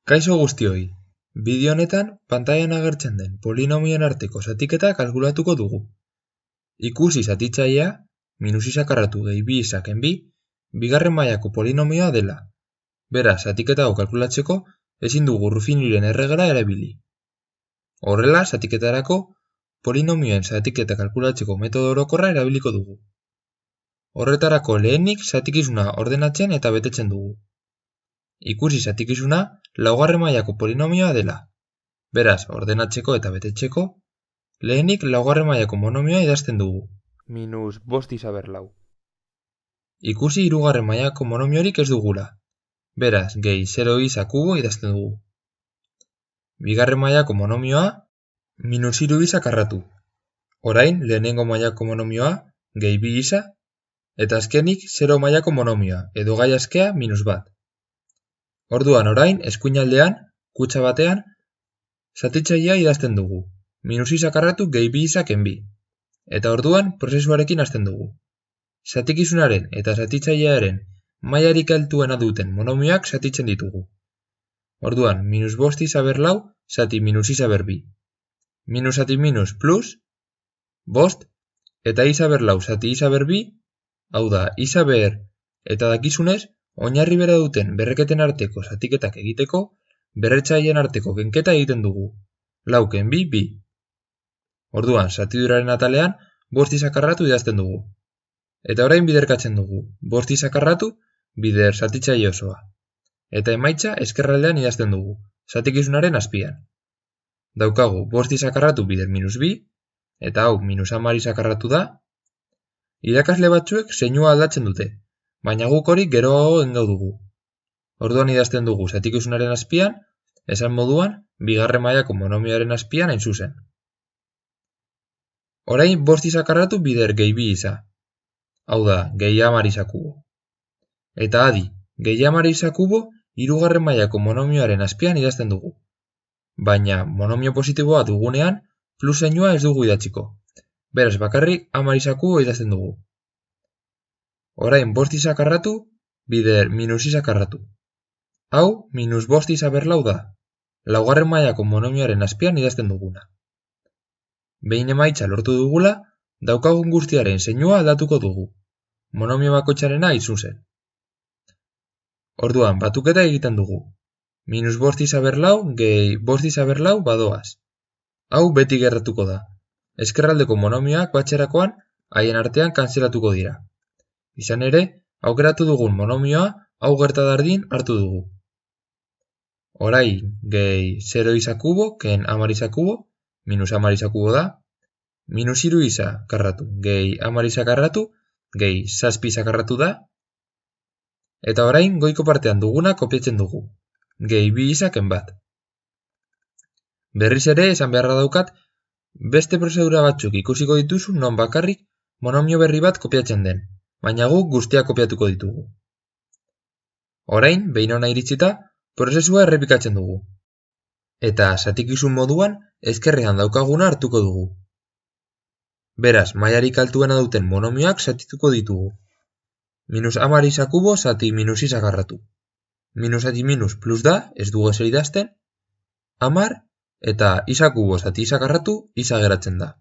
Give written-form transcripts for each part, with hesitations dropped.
Kaixo guztioi, bideo honetan pantailan agertzen den polinomioen arteko zatiketa kalkulatuko dugu. Ikusi zatitzailea, minusi sakarratu gehi bi izaken bi, bigarren mailako polinomioa dela. Beraz, zatiketa hau kalkulatzeko ezin dugu Ruffiniren erregela erabili. Horrela, zatiketarako polinomioen zatiketa kalkulatzeko metodo orokorra erabiliko dugu. Horretarako lehenik zatikizuna ordenatzen eta betetzen dugu. Ikusi zatikizuna laugarren mailako polinomioa dela. Beraz, ordenatzeko eta betetzeko, lehenik laugarren mailako monomioa idazten dugu. Minus bost izaber lau. Ikusi hirugarren mailako monomiorik ez dugula. Beraz, gehi 0 iza kubo idazten dugu. Bigarren mailako monomioa, minus 3 iza karratu. Orain, lehenengo mailako monomioa, gehi 2 iza, eta azkenik 0 mailako monomioa, edo gai askea minus bat. Orduan orain, eskuinaldean, kutxa batean, zatitzailea idazten dugu. Minus iza karratu gehi 2 izaken bi. Eta orduan, prozesuarekin hasten dugu. Zatikizunaren eta zatitzailearen mailarik altuena duten monomioak zatitzen ditugu. Orduan, minus bost izaber lau, zati minus izaber bi. Minus zati minus plus, bost, eta izaber lau zati izaber bi, hau da, izaber eta dakizunez, oinarri bera duten berreketen arteko zatiketak egiteko, berretzaileen arteko kenketa egiten dugu. Lauken bi, bi. Orduan, zatiduraren atalean, bost izakarratu idazten dugu. Eta orain biderkatzen dugu, bost izakarratu, bider zatitzaile osoa. Eta emaitza eskerraldean idazten dugu, zatikizunaren azpian. Daukagu, bost izakarratu bider minus bi, eta hau minus 10 izakarratu da. Irakasle batzuek zeinua aldatzen dute, baina guk hori geroago engau dugu. Orduan idazten dugu zatikizunaren azpian, esan moduan, bigarren mailako monomioaren azpian hain zuzen. Orain bost izakarratu bider gehi 2 iza. Hau da, gehi 10 iza kubo. Eta adi, gehi 10 iza kubo, hirugarren mailako monomioaren azpian idazten dugu. Baina monomio positiboa dugunean, plus zeinua ez dugu idatziko. Beraz bakarrik 10 iza kubo idazten dugu. Orain bost izakarratu, bider minus izakarratu. Hau, minus bost izaber lau da. Laugarren mailako monomioaren azpian idazten duguna. Behin emaitza lortu dugula, daukagun guztiaren zeinua aldatuko dugu. Monomio bakoitzarena zuzen. Orduan, batuketa egiten dugu. Minus bost izaber lau, gehi bost izaber lau badoaz. Hau beti gertatuko da. Ezkerraldeko monomioak batxerakoan, haien artean kantzelatuko dira. Izan ere, aukeratu dugun monomioa, hau gertadardin hartu dugu. Orain, gehi 0 iza kubo, ken 10 iza kubo, minus 10 iza kubo da. Minus 3 iza karratu, gehi 10 iza karratu, gehi 7 iza karratu da. Eta orain, goiko partean duguna kopiatzen dugu. Gehi 2 izaken bat. Berriz ere, esan beharra daukat, beste prozedura batzuk ikusiko dituzu non bakarrik monomio berri bat kopiatzen den. Baina guk guztia kopiatuko ditugu. Orain, behin hona iritsita, prozesua errepikatzen dugu. Eta zatikizun moduan, ezkerrean daukaguna hartuko dugu. Beraz, mailarik altuena duten monomioak zatituko ditugu. Minus 10 iza kubo zati minus iza karratu. Minus zati minus plus da, ez dugu ezer idazten, 10 eta iza kubo zati iza karratu iza geratzen da.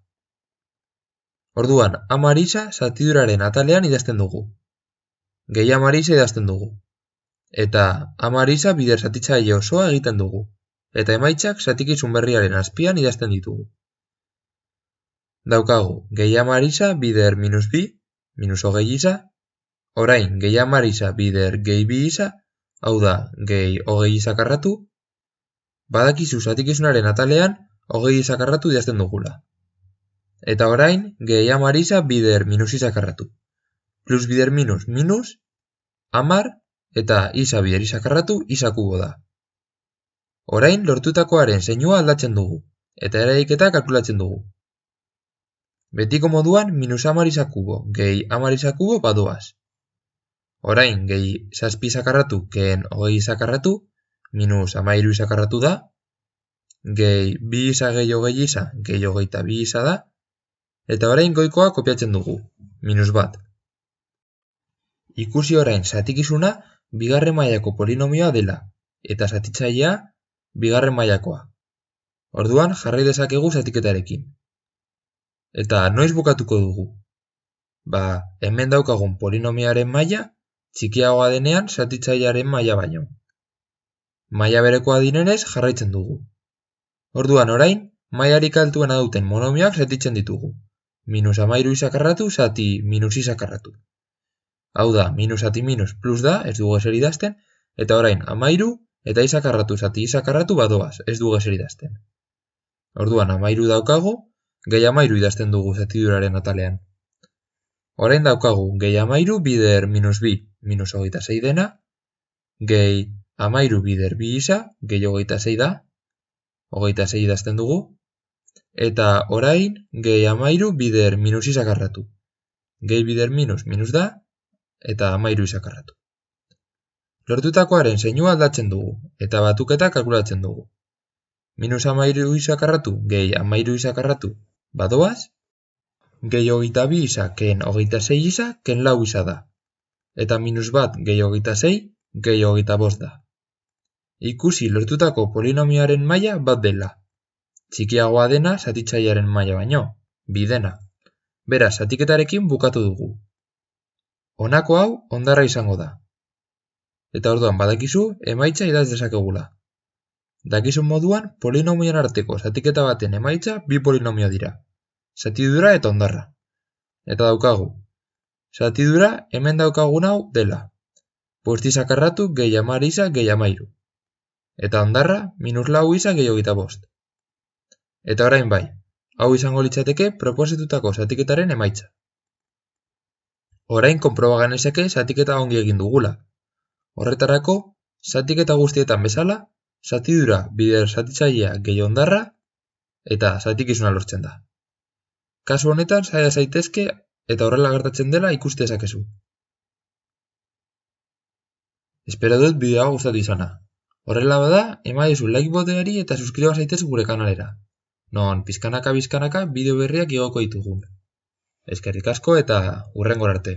Orduan, 10 iza zatiduraren atalean idazten dugu. Gehi 10 iza idazten dugu. Eta 10 iza bider zatitzaile osoa egiten dugu. Eta emaitzak zatikizun berriaren azpian idazten ditugu. Daukagu, gehi 10 iza bider minus bi, minus hogei iza. Orain, gehi 10 iza bider gehi 2 iza, hau da, gehi hogei iza karratu. Badakizu zatikizunaren atalean, hogei iza karratu idazten dugula. Eta orain, gehi 10 iza bider minus iza karratu. Plus bider minus, minus, 10, eta iza bider iza karratu iza kubo da. Orain, lortutakoaren zeinua aldatzen dugu, eta eraiketa kalkulatzen dugu. Betiko moduan, minus 10 iza kubo, gehi 10 iza kubo badoaz. Orain, gehi 7 iza karratu, ken hogei iza karratu, minus 13 iza karratu da. Gehi 2 iza gehi hogei iza, gehi hogeita 2 iza da. Eta orain goikoa kopiatzen dugu, minus bat. Ikusi orain zatikizuna bigarren mailako polinomioa dela, eta zatitzailea bigarren mailakoa. Orduan jarrai dezakegu zatiketarekin. Eta noiz bukatuko dugu? Hemen daukagun polinomioaren maila txikiagoa denean zatitzailearen maila baino. Maila berekoa direnez jarraitzen dugu. Orduan orain, mailarik altuena duten monomioak zatitzen ditugu. Minus 13 izakarratu, zati minus izakarratu. Hau da, minus zati minus plus da, ez dugu ezer idazten, eta orain 13 eta izakarratu zati izakarratu badoaz, ez dugu ezer idazten. Orduan 13 daukagu, gehi 13 idazten dugu zatiduraren atalean. Orain daukagu gehi 13 bider minus 2 minus 26 dena, gehi 13 bider 2 isa, gehi 26 da, 26 idazten dugu, eta orain gehi 13 bider minus izakarratu. Gehi bider minus minus da, eta 13 izakarratu. Lortutakoaren zeinua aldatzen dugu, eta batuketa kalkulatzen dugu. Minus 13 izakarratu, gehi 13 izakarratu, badoaz, gehi 22 isa, ken 26 isa, ken 4 isa da. Eta minus 1 gehi 26, gehi 25 da. Ikusi lortutako polinomioaren maila bat dela. Txikiagoa dena zatitzailearen maila baino, 2 dena. Beraz, zatiketarekin bukatu dugu. Honako hau hondarra izango da. Eta orduan badakizu emaitza idaz dezakegula. Dakizun moduan, polinomioen arteko zatiketa baten emaitza 2 polinomio dira. Zatidura eta hondarra. Eta daukagu. Zatidura hemen daukagun hau dela. Bost izakarratu gehi 10 isa gehi 13. Eta hondarra minus 4 isa gehi 25. Eta orain bai, hau izango litzateke proposatutako zatiketaren emaitza. Orain konproba genezake zatiketa ongi egin dugula. Horretarako, zatiketa guztietan bezala, zatidura bider zatitzailea gehi hondarra eta zatikizuna lortzen da. Kasu honetan saia zaitezke eta horrela gertatzen dela ikus dezakezu. Espero dut bideoa gustatu izana. Horrela bada, emaiezu like boteari eta suskriba zaitez gure kanalera. Non, pizkanaka bideo berriak igoko ditugun. Eskerrik asko eta hurrengora arte.